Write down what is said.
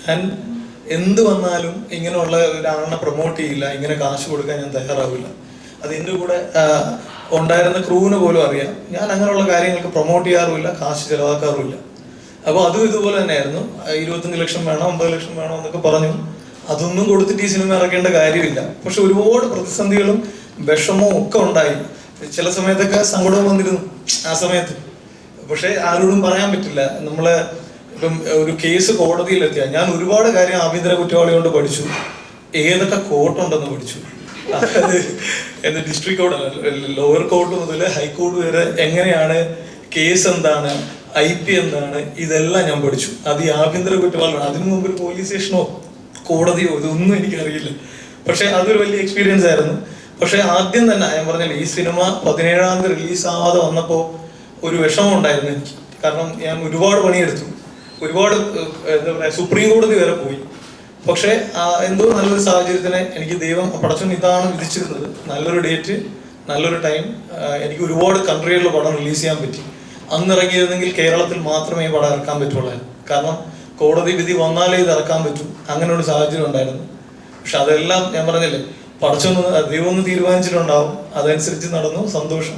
ഞാൻ എന്ത് വന്നാലും ഇങ്ങനെയുള്ള ഒരാളിനെ പ്രൊമോട്ട് ചെയ്യില്ല, ഇങ്ങനെ കാശ് കൊടുക്കാൻ ഞാൻ തയ്യാറാവില്ല. അത് എൻ്റെ കൂടെ ഉണ്ടായിരുന്ന ക്രൂവിന് പോലും അറിയാം. ഞാൻ അങ്ങനെയുള്ള കാര്യങ്ങൾക്ക് പ്രൊമോട്ട് ചെയ്യാറുമില്ല, കാശ് ചിലവാക്കാറുമില്ല. അപ്പോൾ അതും ഇതുപോലെ തന്നെയായിരുന്നു. 25 ലക്ഷം വേണം, 50 ലക്ഷം വേണം എന്നൊക്കെ പറഞ്ഞു. അതൊന്നും കൊടുത്തിട്ട് ഈ സിനിമ ഇറക്കേണ്ട കാര്യമില്ല. പക്ഷെ ഒരുപാട് പ്രതിസന്ധികളും വിഷമവും ഒക്കെ ഉണ്ടായി. ചില സമയത്തൊക്കെ സങ്കടവും വന്നിരുന്നു ആ സമയത്ത്. പക്ഷെ ആരോടും പറയാൻ പറ്റില്ല. നമ്മള് ഇപ്പം ഒരു കേസ് കോടതിയിലെത്തിയ ഞാൻ ഒരുപാട് കാര്യം ആഭ്യന്തര കുറ്റവാളി കൊണ്ട് പഠിച്ചു. ഏതൊക്കെ കോർട്ടുണ്ടെന്ന് പഠിച്ചു. അതായത് ഡിസ്ട്രിക്ട് കോർട്ട്, ലോവർ കോർട്ട് മുതൽ ഹൈക്കോടതി വരെ എങ്ങനെയാണ്, കേസ് എന്താണ്, IP എന്താണ്, ഇതെല്ലാം ഞാൻ പഠിച്ചു. അത് ഈ ആഭ്യന്തര കുറ്റവാളിയാണ്. അതിനു മുമ്പ് ഒരു പോലീസ് സ്റ്റേഷനോ കോടതിയോ ഇതൊന്നും എനിക്കറിയില്ല. പക്ഷെ അതൊരു വലിയ എക്സ്പീരിയൻസ് ആയിരുന്നു. പക്ഷെ ആദ്യം തന്നെ ഞാൻ പറഞ്ഞില്ല, ഈ സിനിമ 17-ാം തീയതി റിലീസ് ആവാതെ വന്നപ്പോൾ ഒരു വിഷമം ഉണ്ടായിരുന്നു എനിക്ക്. കാരണം ഞാൻ ഒരുപാട് പണിയെടുത്തു, ഒരുപാട് എന്താ പറയുക, സുപ്രീം കോടതി വരെ പോയി. പക്ഷെ എന്തോ നല്ലൊരു സാഹചര്യത്തിന് എനിക്ക് ദൈവം പടച്ചോൻ ഇതാണ് വിധിച്ചിരുന്നത്. നല്ലൊരു ഡേറ്റ്, നല്ലൊരു ടൈം, എനിക്ക് ഒരുപാട് കൺട്രികളിൽ പടം റിലീസ് ചെയ്യാൻ പറ്റി. അന്ന് ഇറങ്ങിയിരുന്നെങ്കിൽ കേരളത്തിൽ മാത്രമേ ഈ പടം ഇറക്കാൻ പറ്റുള്ളായിരുന്നു. കാരണം കോടതി വിധി വന്നാലേ ഇത് ഇറക്കാൻ പറ്റൂ, അങ്ങനെ ഒരു സാഹചര്യം ഉണ്ടായിരുന്നു. പക്ഷെ അതെല്ലാം ഞാൻ പറഞ്ഞില്ലേ, പടച്ചോന്ന് ദൈവം ഒന്ന് തീരുമാനിച്ചിട്ടുണ്ടാവും, അതനുസരിച്ച് നടന്നു. സന്തോഷം.